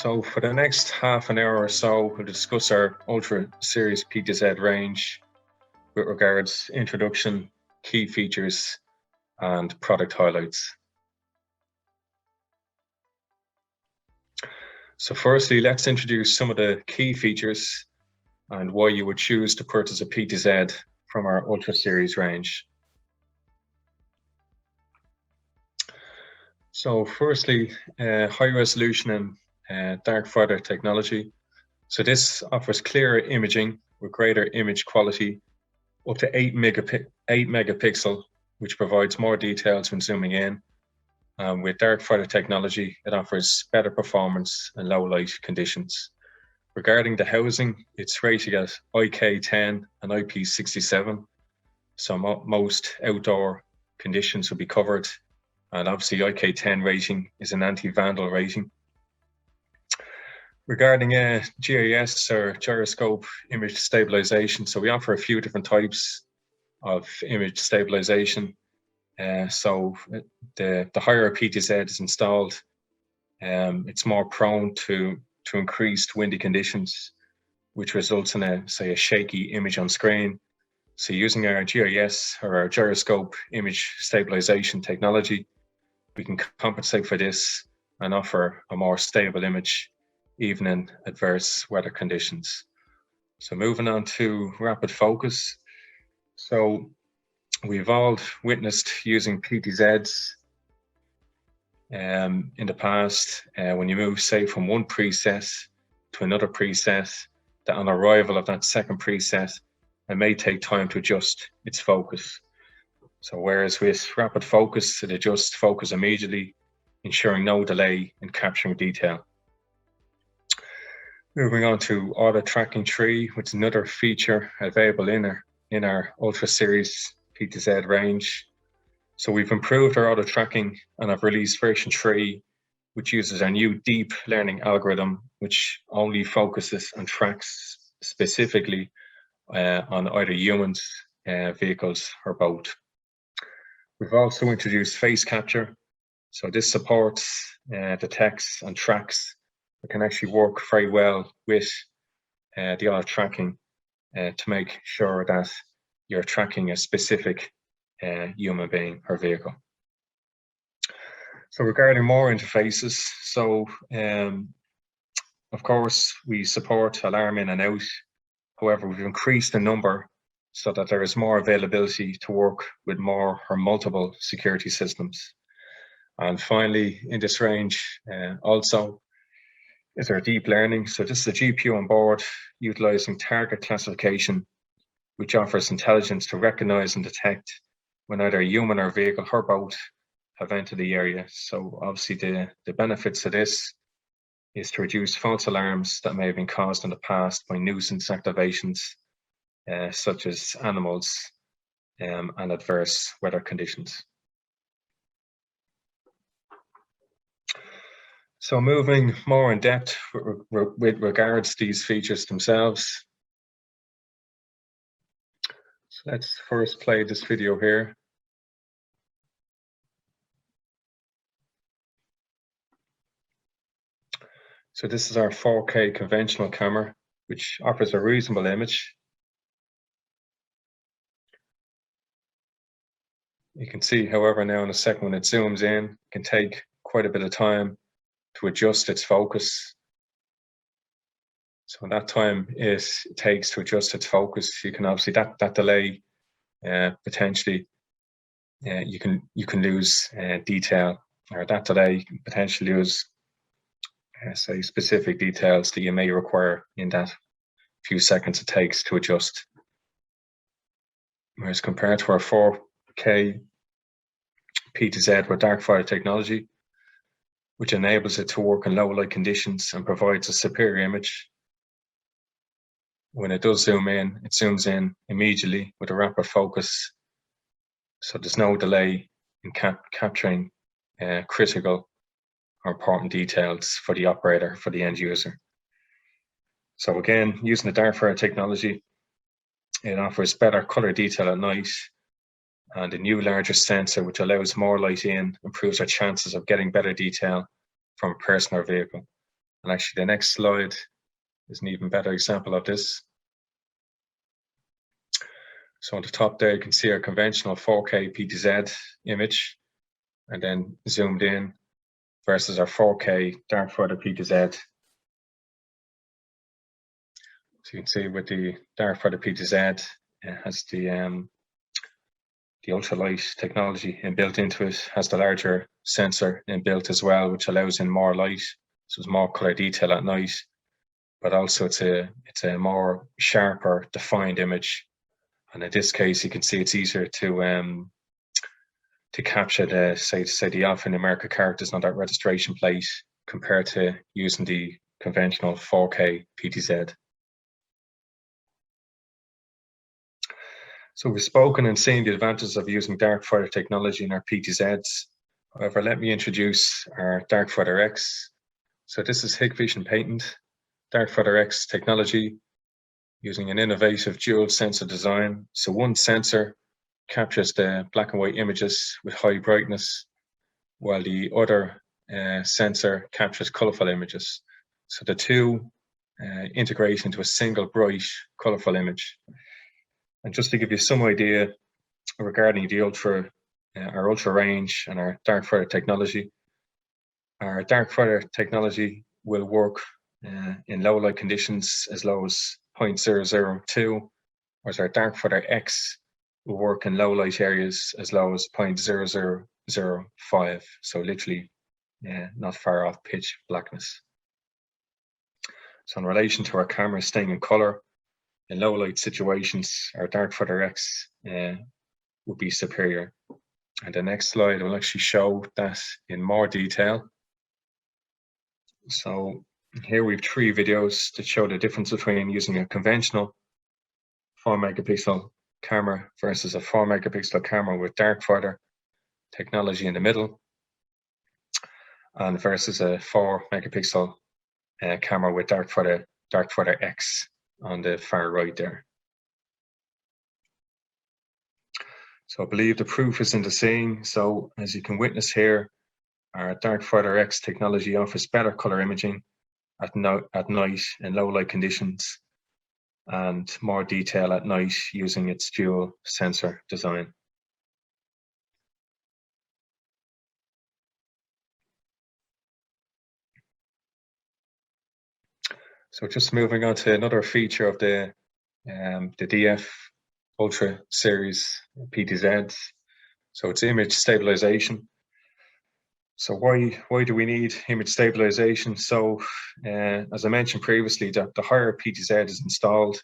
So for the next half an hour or so, we'll discuss our Ultra Series PTZ range with regards introduction, key features, and product highlights. So firstly, let's introduce some of the key features and why you would choose to purchase a PTZ from our Ultra Series range. So firstly, high resolution and dark fiber technology. So this offers clearer imaging with greater image quality, up to 8 megapixel, which provides more details when zooming in. With dark fiber technology, it offers better performance in low light conditions. Regarding the housing, it's rated at IK10 and IP67, so most outdoor conditions will be covered. And obviously IK10 rating is an anti-vandal rating. Regarding GIS or gyroscope image stabilization, so we offer a few different types of image stabilization. So the higher a PTZ is installed, it's more prone to increased windy conditions, which results in a shaky image on screen. So using our GIS or our gyroscope image stabilization technology, we can compensate for this and offer a more stable image even in adverse weather conditions. So moving on to rapid focus. So we've all witnessed using PTZs in the past, when you move, say, from one preset to another preset, that on arrival of that second preset, it may take time to adjust its focus. So whereas with rapid focus, it adjusts focus immediately, ensuring no delay in capturing detail. Moving on to auto tracking tree, which is another feature available in our Ultra Series PTZ range. So we've improved our auto tracking and have released version 3, which uses our new deep learning algorithm, which only focuses and tracks specifically on either humans, vehicles, or both. We've also introduced face capture. So this supports, detects and tracks. It can actually work very well with the auto tracking to make sure that you're tracking a specific human being or vehicle. So regarding more interfaces, so of course we support alarm in and out. However, we've increased the number so that there is more availability to work with more or multiple security systems. And finally, in this range also is our deep learning. So this is a GPU on board utilizing target classification, which offers intelligence to recognize and detect when either a human or vehicle or both have entered the area. So obviously the benefits of this is to reduce false alarms that may have been caused in the past by nuisance activations, such as animals and adverse weather conditions. So moving more in depth with regards to these features themselves. So let's first play this video here. So this is our 4K conventional camera, which offers a reasonable image. You can see, however, now in a second when it zooms in, it can take quite a bit of time to adjust its focus. So that time it takes to adjust its focus, you can obviously that delay potentially you can lose detail, or that delay you can potentially lose say specific details that you may require in that few seconds it takes to adjust. Whereas compared to our 4K PTZ with dark fiber technology, which enables it to work in low light conditions and provides a superior image. When it does zoom in, it zooms in immediately with a rapid focus. So there's no delay in capturing critical or important details for the operator, for the end user. So again, using the dark fiber technology, it offers better color detail at night, and a new larger sensor which allows more light in improves our chances of getting better detail from a person or vehicle. And actually the next slide is an even better example of this. So on the top there, you can see our conventional 4K PTZ image, and then zoomed in versus our 4K dark fiber PTZ. So you can see with the dark fiber PTZ, it has the ultralight technology inbuilt into it, has the larger sensor inbuilt as well, which allows in more light, so it's more color detail at night. But also it's a more sharper, defined image. And in this case, you can see it's easier to capture the say the alphanumeric characters on that registration plate compared to using the conventional 4K PTZ. So we've spoken and seen the advantages of using dark fiber technology in our PTZs. However, let me introduce our dark fiber X. So this is Hikvision patent dark fiber X technology using an innovative dual sensor design. So one sensor captures the black and white images with high brightness, while the other sensor captures colorful images. So the two integrate into a single bright, colorful image. And just to give you some idea regarding the our ultra range and our dark fiber technology, our dark fiber technology will work in low light conditions as low as 0.002, whereas our dark fiber X will work in low light areas as low as 0.0005. So literally not far off pitch blackness. So in relation to our camera staying in color, in low light situations, our dark fiber X would be superior. And the next slide will actually show that in more detail. So here we have 3 videos that show the difference between using a conventional 4 megapixel camera versus a 4 megapixel camera with dark fiber technology in the middle, and versus a 4 megapixel camera with dark fiber X on the far right there. So I believe the proof is in the seeing. So as you can witness here, our dark fiber X technology offers better color imaging at night in low light conditions, and more detail at night using its dual sensor design. So just moving on to another feature of the DF Ultra series PTZs. So it's image stabilization. So why do we need image stabilization? So as I mentioned previously, that the higher PTZ is installed,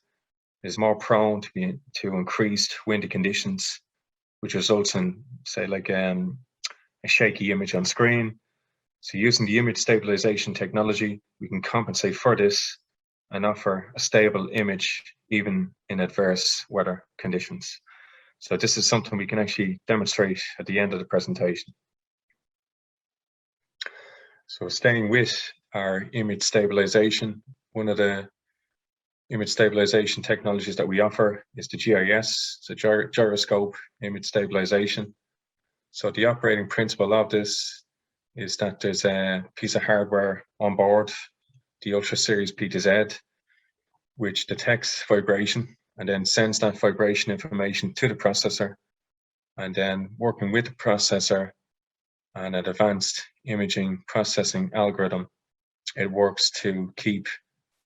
is more prone to increased windy conditions, which results in, say, like a shaky image on screen. So using the image stabilization technology, we can compensate for this and offer a stable image even in adverse weather conditions. So this is something we can actually demonstrate at the end of the presentation. So staying with our image stabilization, one of the image stabilization technologies that we offer is the GIS, so gyroscope image stabilization. So the operating principle of this is that there's a piece of hardware on board, the Ultra Series PTZ, which detects vibration and then sends that vibration information to the processor, and then working with the processor and an advanced imaging processing algorithm, it works to keep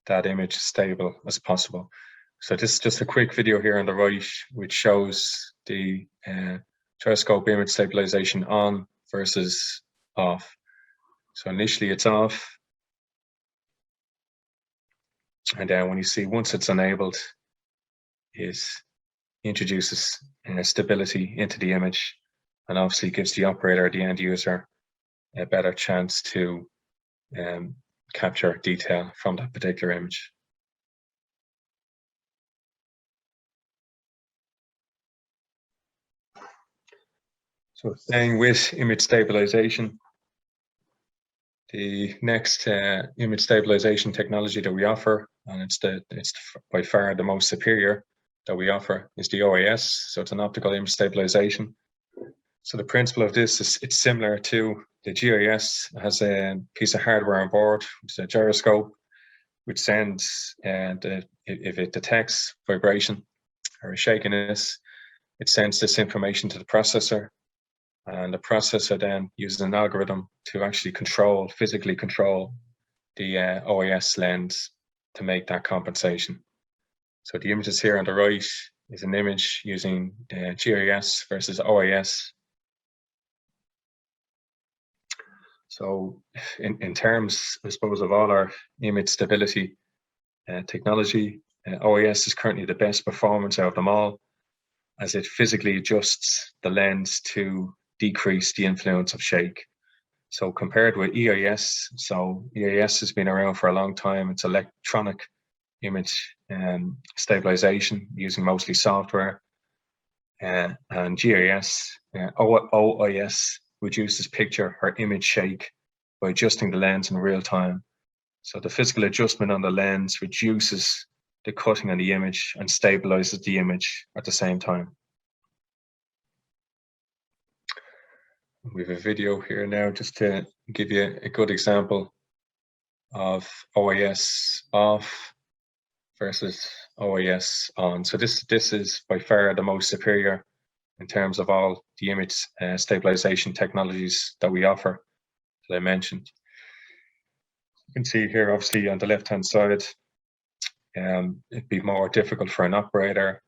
that image stable as possible. So this is just a quick video here on the right, which shows the gyroscope image stabilization on versus off. So initially it's off, and then when you see once it's enabled, it introduces stability into the image, and obviously gives the operator, the end user, a better chance to capture detail from that particular image. So staying with image stabilization, the next image stabilization technology that we offer, and it's by far the most superior that we offer, is the OIS. So it's an optical image stabilization. So the principle of this is it's similar to the GIS has a piece of hardware on board, which is a gyroscope, which sends, if it detects vibration or shakiness, it sends this information to the processor, and the processor then uses an algorithm to actually physically control the OIS lens to make that compensation. So the images here on the right is an image using GIS versus OIS. So in terms, I suppose, of all our image stability technology, OIS is currently the best performance out of them all, as it physically adjusts the lens to decrease the influence of shake. So compared with EIS, so EIS has been around for a long time. It's electronic image stabilization using mostly software. And GIS, OIS reduces picture or image shake by adjusting the lens in real time. So the physical adjustment on the lens reduces the cutting on the image and stabilizes the image at the same time. We have a video here now just to give you a good example of OIS off versus OIS on. So this is by far the most superior in terms of all the image stabilization technologies that we offer, that I mentioned. You can see here, obviously, on the left-hand side, it'd be more difficult for an operator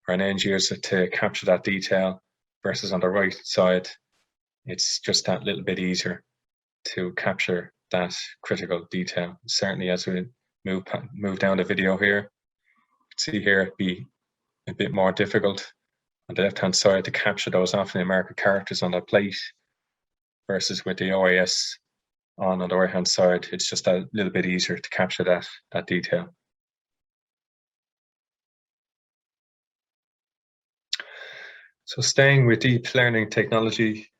or an end user to capture that detail, versus on the right side, it's just that little bit easier to capture that critical detail. Certainly, as we move down the video here, see here it'd be a bit more difficult on the left-hand side to capture those alphanumeric characters on the plate, versus with the OIS on the right-hand side, it's just a little bit easier to capture that detail. So staying with deep learning technology,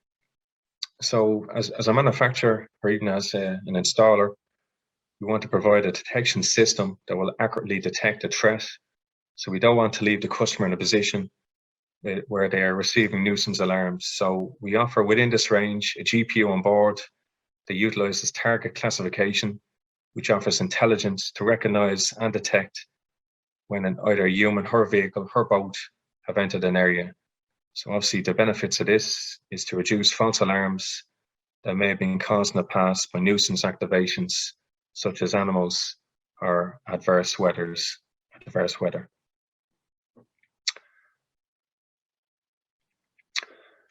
so as a manufacturer or even as an installer, we want to provide a detection system that will accurately detect a threat. So we don't want to leave the customer in a position where they are receiving nuisance alarms. So we offer within this range a GPU on board that utilizes target classification, which offers intelligence to recognize and detect when either a human or vehicle or both have entered an area. So obviously the benefits of this is to reduce false alarms that may have been caused in the past by nuisance activations, such as animals or adverse weather.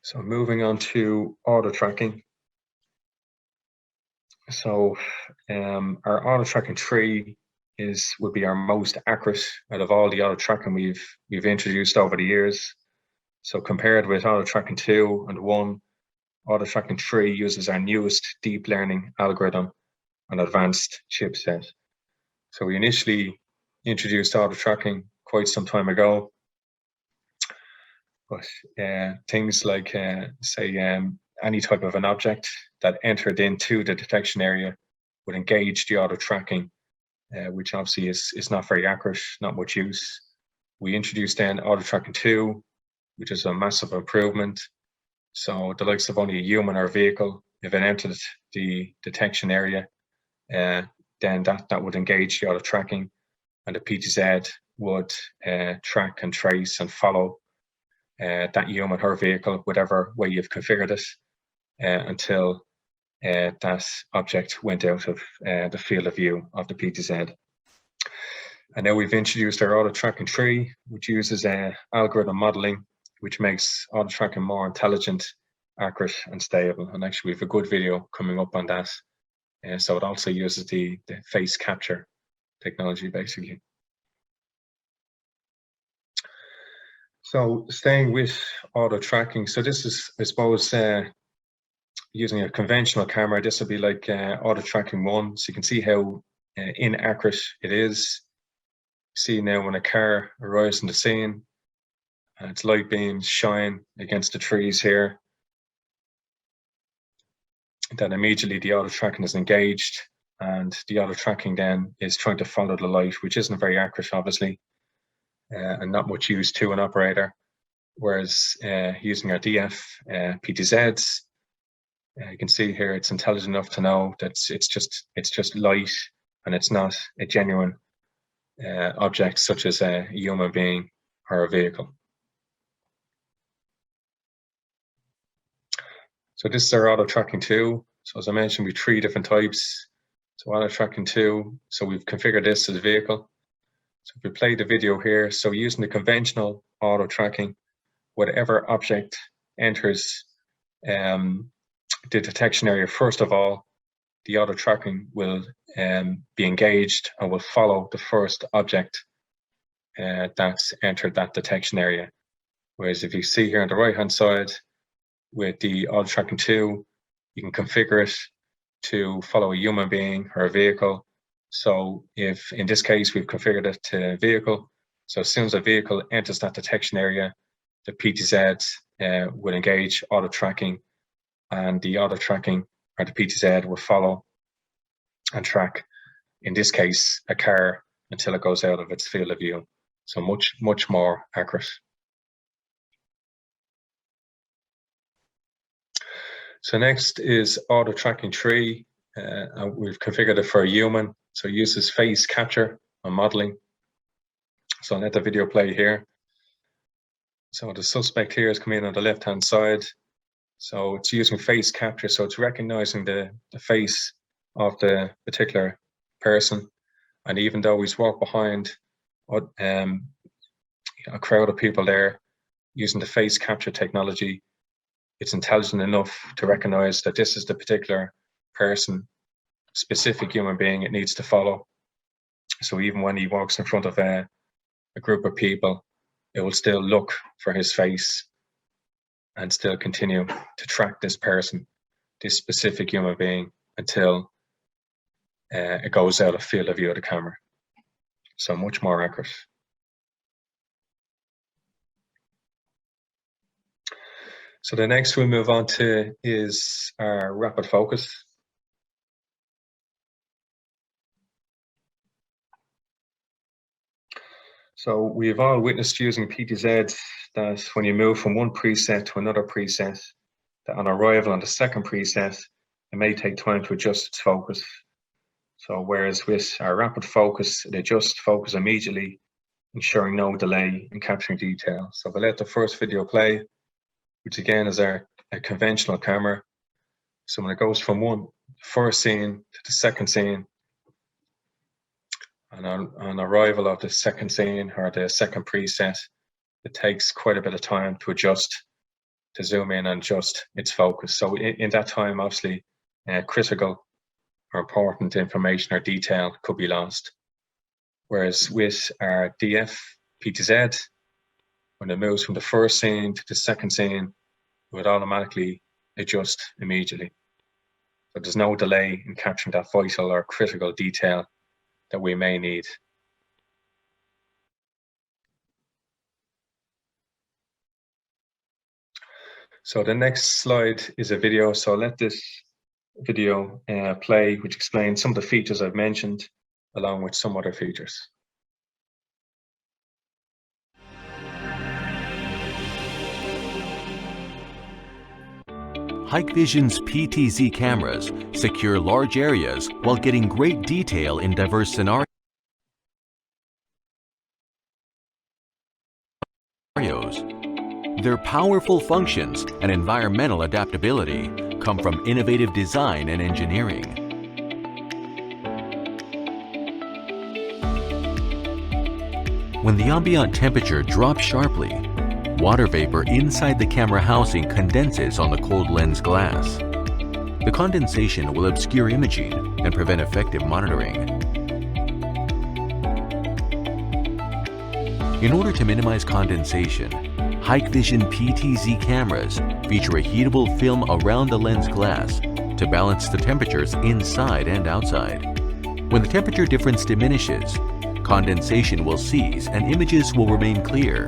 So moving on to auto tracking. So our auto tracking 3 would be our most accurate out of all the auto tracking we've introduced over the years. So compared with auto tracking 2 and 1, auto tracking 3 uses our newest deep learning algorithm and advanced chipset. So we initially introduced auto tracking quite some time ago, but things like say any type of an object that entered into the detection area would engage the auto tracking, which obviously is not very accurate, not much use. We introduced then auto tracking 2, which is a massive improvement. So the likes of only a human or vehicle, if it entered the detection area, then that would engage the auto tracking, and the PTZ would track and trace and follow that human or vehicle, whatever way you've configured it, until that object went out of the field of view of the PTZ. And now we've introduced our auto tracking 3, which uses algorithm modeling, which makes auto tracking more intelligent, accurate, and stable. And actually, we have a good video coming up on that. So it also uses the face capture technology, basically. So staying with auto tracking, so this is, I suppose, using a conventional camera, this would be like auto tracking 1. So you can see how inaccurate it is. See now when a car arrives on the scene, and its light beams shine against the trees here, then immediately the auto tracking is engaged, and the auto tracking then is trying to follow the light, which isn't very accurate, obviously, and not much use to an operator. Whereas using our DF PTZs, You can see here it's intelligent enough to know that it's just light and it's not a genuine object such as a human being or a vehicle. So this is our auto tracking 2. So as I mentioned, we have 3 different types. So auto tracking 2, so we've configured this as a vehicle. So if we play the video here, so using the conventional auto tracking, whatever object enters the detection area, first of all, the auto tracking will be engaged and will follow the first object that's entered that detection area. Whereas if you see here on the right hand side with the auto tracking 2, you can configure it to follow a human being or a vehicle. So if in this case we've configured it to vehicle, so as soon as a vehicle enters that detection area, the PTZ will engage auto tracking, and the auto tracking or the PTZ will follow and track, in this case, a car until it goes out of its field of view. So much more accurate. So next is auto tracking 3. And we've configured it for a human. So it uses face capture and modeling. So I'll let the video play here. So the suspect here is coming in on the left hand side. So it's using face capture. So it's recognizing the face of the particular person. And even though he's walked behind a crowd of people there, using the face capture technology, it's intelligent enough to recognize that this is the particular person, specific human being it needs to follow. So even when he walks in front of a group of people, it will still look for his face and still continue to track this person, this specific human being, until it goes out of field of view of the camera. So much more accurate. So the next we'll move on to is our rapid focus. So we've all witnessed using PTZs that when you move from one preset to another preset, that on arrival on the second preset, it may take time to adjust its focus. So whereas with our rapid focus, it adjusts focus immediately, ensuring no delay in capturing detail. So we'll let the first video play, which again is a conventional camera. So when it goes from one first scene to the second scene, and on arrival of the second scene or the second preset, it takes quite a bit of time to adjust, to zoom in and adjust its focus. So in that time, obviously, critical or important information or detail could be lost. Whereas with our DF PTZ, when it moves from the first scene to the second scene, it would automatically adjust immediately. So there's no delay in capturing that vital or critical detail that we may need. So the next slide is a video. So I'll let this video play, which explains some of the features I've mentioned, along with some other features. Hikvision's PTZ cameras secure large areas while getting great detail in diverse scenarios. Their powerful functions and environmental adaptability come from innovative design and engineering. When the ambient temperature drops sharply, water vapor inside the camera housing condenses on the cold lens glass. The condensation will obscure imaging and prevent effective monitoring. In order to minimize condensation, Hikvision PTZ cameras feature a heatable film around the lens glass to balance the temperatures inside and outside. When the temperature difference diminishes, condensation will cease and images will remain clear.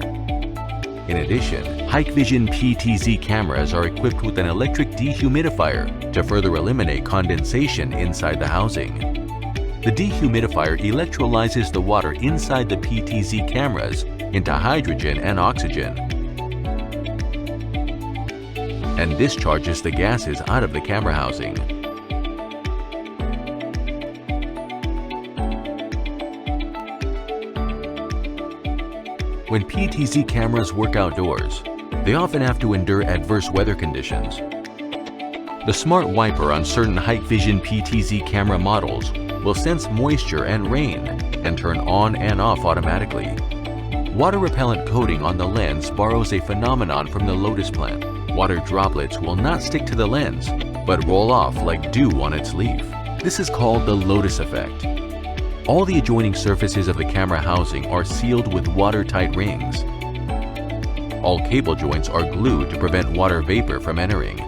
In addition, Hikvision PTZ cameras are equipped with an electric dehumidifier to further eliminate condensation inside the housing. The dehumidifier electrolyzes the water inside the PTZ cameras into hydrogen and oxygen. and discharges the gases out of the camera housing. When PTZ cameras work outdoors, they often have to endure adverse weather conditions. The smart wiper on certain Hikvision PTZ camera models will sense moisture and rain and turn on and off automatically. Water-repellent coating on the lens borrows a phenomenon from the lotus plant. Water droplets will not stick to the lens, but roll off like dew on its leaf. This is called the lotus effect. All the adjoining surfaces of the camera housing are sealed with watertight rings. All cable joints are glued to prevent water vapor from entering.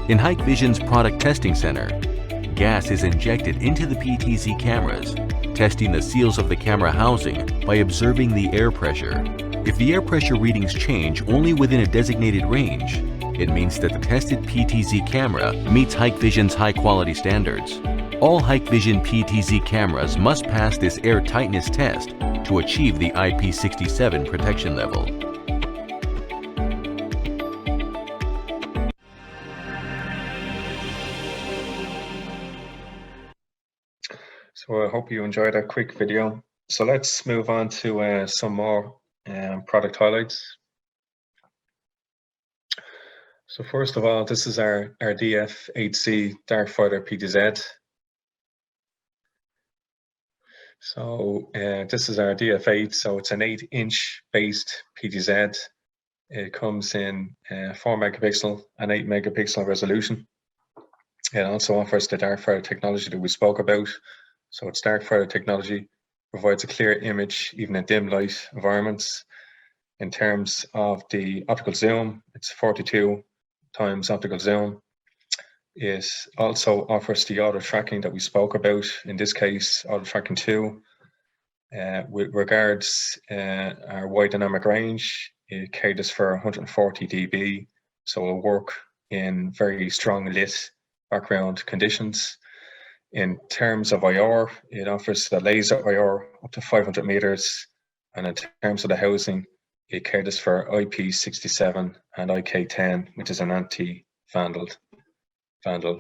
In Hikvision's product testing center, gas is injected into the PTZ cameras, testing the seals of the camera housing by observing the air pressure. If the air pressure readings change only within a designated range, it means that the tested PTZ camera meets Hikvision's high-quality standards. All Hikvision PTZ cameras must pass this air tightness test to achieve the IP67 protection level. So I hope you enjoyed that quick video. So let's move on to some more product highlights. So first of all, this is our DF8C Darkfighter PTZ. So this is our DF8, so it's an 8-inch based PTZ. It comes in 4 megapixel and 8 megapixel resolution. It also offers the Darkfighter technology that we spoke about. So it's Darkfighter technology, provides a clear image even in dim light environments. In terms of the optical zoom, it's 42 times optical zoom. It also offers the auto tracking that we spoke about, in this case, auto tracking 2. With regards our wide dynamic range, it caters for 140 dB, so it'll work in very strong lit background conditions. In terms of IR, it offers the laser IR up to 500 meters, and in terms of the housing, it caters for IP67 and IK10, which is an anti-vandal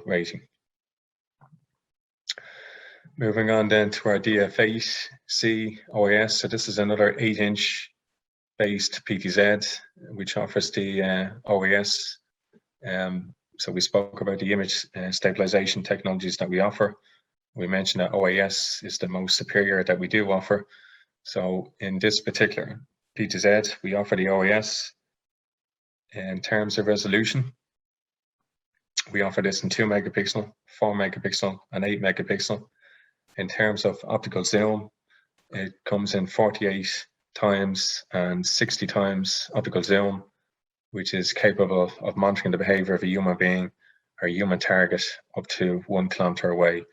rating. Moving on then to our DF8C OIS. So this is another 8-inch based PTZ, which offers the OIS. So we spoke about the image stabilization technologies that we offer. We mentioned that OIS is the most superior that we do offer. So in this particular PTZ, we offer the OIS. In terms of resolution, we offer this in 2 megapixel, 4 megapixel, and 8 megapixel. In terms of optical zoom, it comes in 48 times and 60 times optical zoom, which is capable of monitoring the behavior of a human being or a human target up to 1 kilometer away.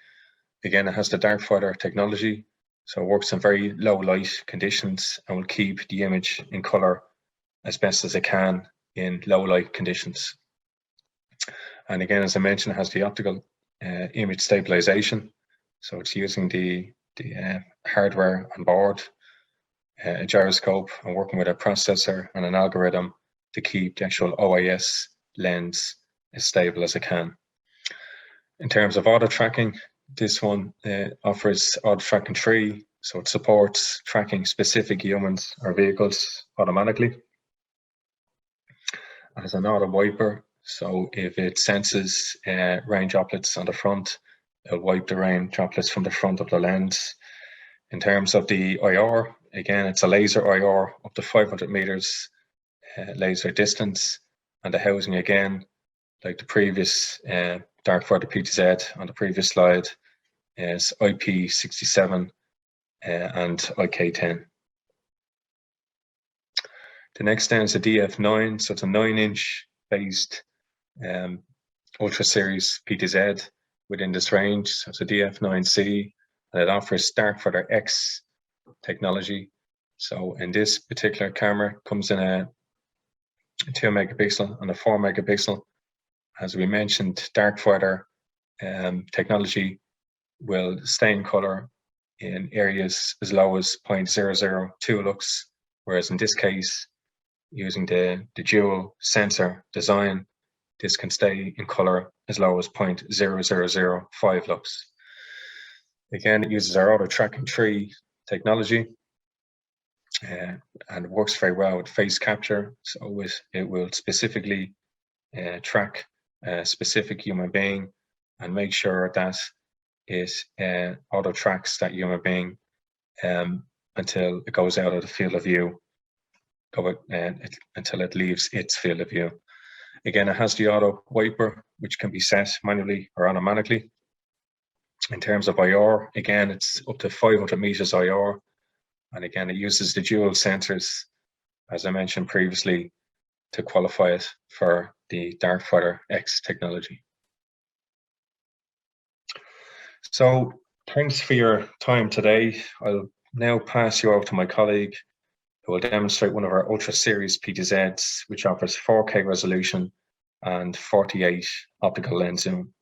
Again, it has the Darkfighter technology, so it works in very low light conditions and will keep the image in color as best as it can in low light conditions. And again, as I mentioned, it has the optical image stabilization. So it's using the hardware on board, a gyroscope, and working with a processor and an algorithm to keep the actual OIS lens as stable as it can. In terms of auto tracking, this one offers auto tracking 3, so it supports tracking specific humans or vehicles automatically. It has an auto wiper, so if it senses rain droplets on the front, it'll wipe the rain droplets from the front of the lens. In terms of the IR, again, it's a laser IR up to 500 meters laser distance, and the housing again, like the previous Darkfighter PTZ on the previous slide, is IP67 and IK10. The next down is a DF9, so it's a 9-inch based Ultra Series PTZ within this range. So it's a DF9C, and it offers Darkfighter X technology. So in this particular camera, comes in a 2 megapixel and a 4 megapixel. As we mentioned, Darkfighter technology will stain color in areas as low as 0.002 lux, whereas in this case, using the dual sensor design, this can stay in color as low as 0.0005 lux. Again, it uses our auto tracking tree technology and works very well with face capture. So it will specifically track a specific human being and make sure that it auto tracks that human being until it goes out of the field of view, until it leaves its field of view. Again, it has the auto wiper, which can be set manually or automatically. In terms of IR, again, it's up to 500 meters IR. And again, it uses the dual sensors, as I mentioned previously, to qualify it for the Darkfighter X technology. So thanks for your time today. I'll now pass you over to my colleague who will demonstrate one of our Ultra Series PTZs, which offers 4K resolution and 48 optical lens zoom.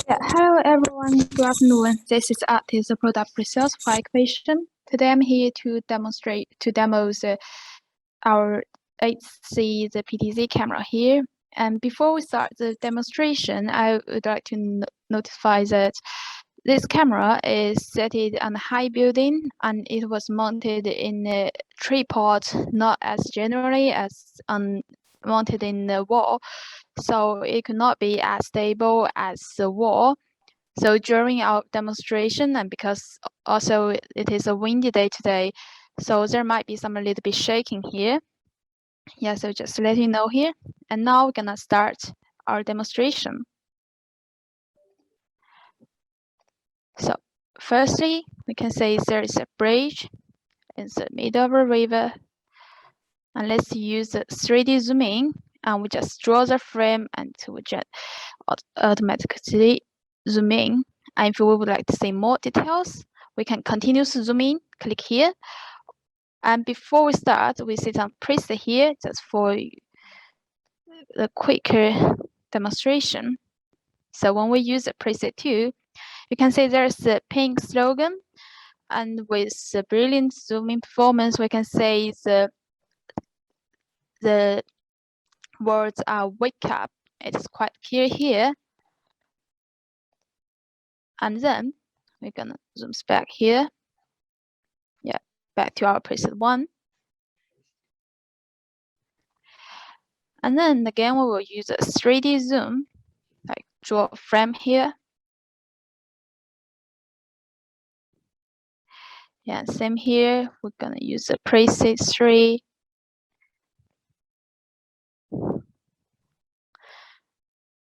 Yeah, hello everyone, good afternoon. This is Artis, the product pre-sales for Hikvision. Today I'm here to demo our 8C, the PTZ camera here. And before we start the demonstration, I would like to notify that this camera is set on a high building and it was mounted in a tripod, not as generally as mounted in the wall. So it could not be as stable as the wall. So during our demonstration, and because also it is a windy day today, so there might be some a little bit shaking here. Yeah, so just to let you know here. And now we're gonna start our demonstration. So firstly, we can say there is a bridge in the middle of a river. And let's use the 3D zooming, and we just draw the frame and we just automatically zoom in. And if we would like to see more details, we can continue to zoom in, click here. And before we start, we see some preset here just for the quicker demonstration. So when we use the preset 2, you can see there's a pink slogan, and with the brilliant zooming performance, we can say the words are wake up. It's quite clear here. And then we're gonna zoom back here. Yeah, back to our preset 1. And then again, we will use a 3D zoom, like draw a frame here. Yeah, same here. We're gonna use a preset 3.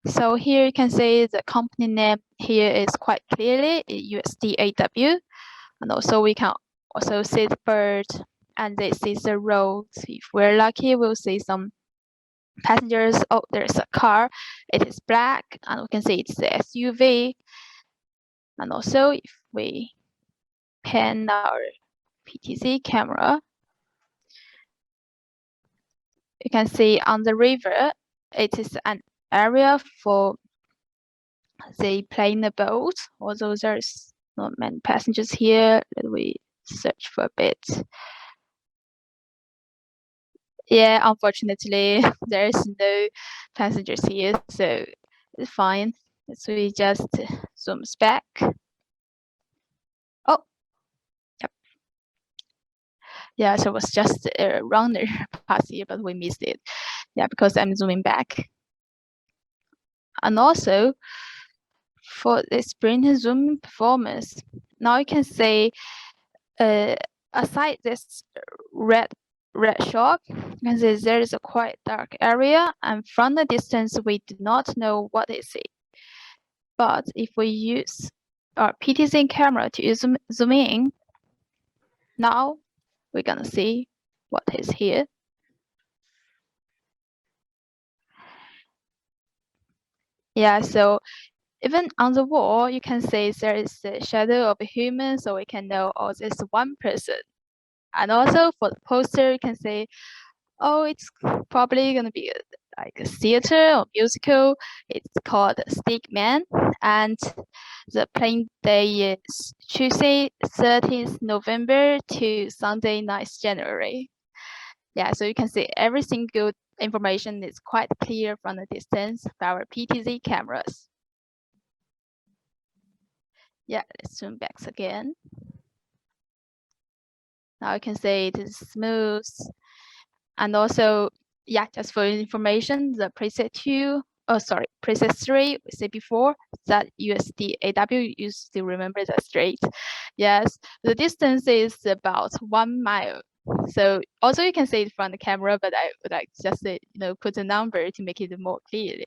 So here you can see the company name here is quite clearly USDAW. And also we can also see the bird, and this is the road. If we're lucky, we'll see some passengers. Oh, there's a car. It is black, and we can see it's the SUV. And also if we pan our PTZ camera, you can see on the river, it is an area for they plane the boat, although there's not many passengers here. Let we search for a bit. Yeah, unfortunately, there's no passengers here, so it's fine. So we just zoom back. Oh, yep. Yeah, so it was just a runner pass here, but we missed it. Yeah, because I'm zooming back. And also, for the sprint zoom performance, now you can say, aside this red shot, you can see there is a quite dark area, and from the distance we do not know what is it. But if we use our PTZ camera to zoom in, now we're gonna see what is here. Yeah, so even on the wall, you can see there is a shadow of a human, so we can know, oh, this is one person. And also for the poster, you can say, oh, it's probably going to be like a theater or musical. It's called Stickman, and the playing day is Tuesday 13th November to Sunday 9th January. Yeah, so you can see every single information is quite clear from the distance by our PTZ cameras. Yeah, let's zoom back again. Now you can see it is smooth. And also, yeah, just for information, the preset 2, oh, sorry, preset 3, we said before, that USD AW, you still remember that straight. Yes, the distance is about 1 mile. So also you can see it from the camera, but I would like just put a number to make it more clearly.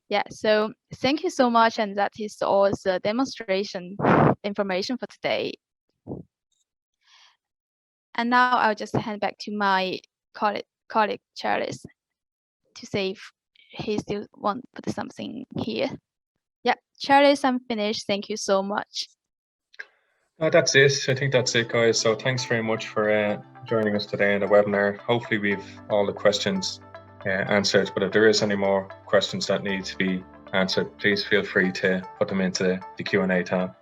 Yeah, so thank you so much, and that is all the demonstration information for today. And now I'll just hand back to my colleague Charles to see if he still want to put something here. Yeah, Charles, I'm finished. Thank you so much. That's it. I think that's it, guys. So thanks very much for joining us today in the webinar. Hopefully we've all the questions answered, but if there is any more questions that need to be answered, please feel free to put them into the Q&A tab.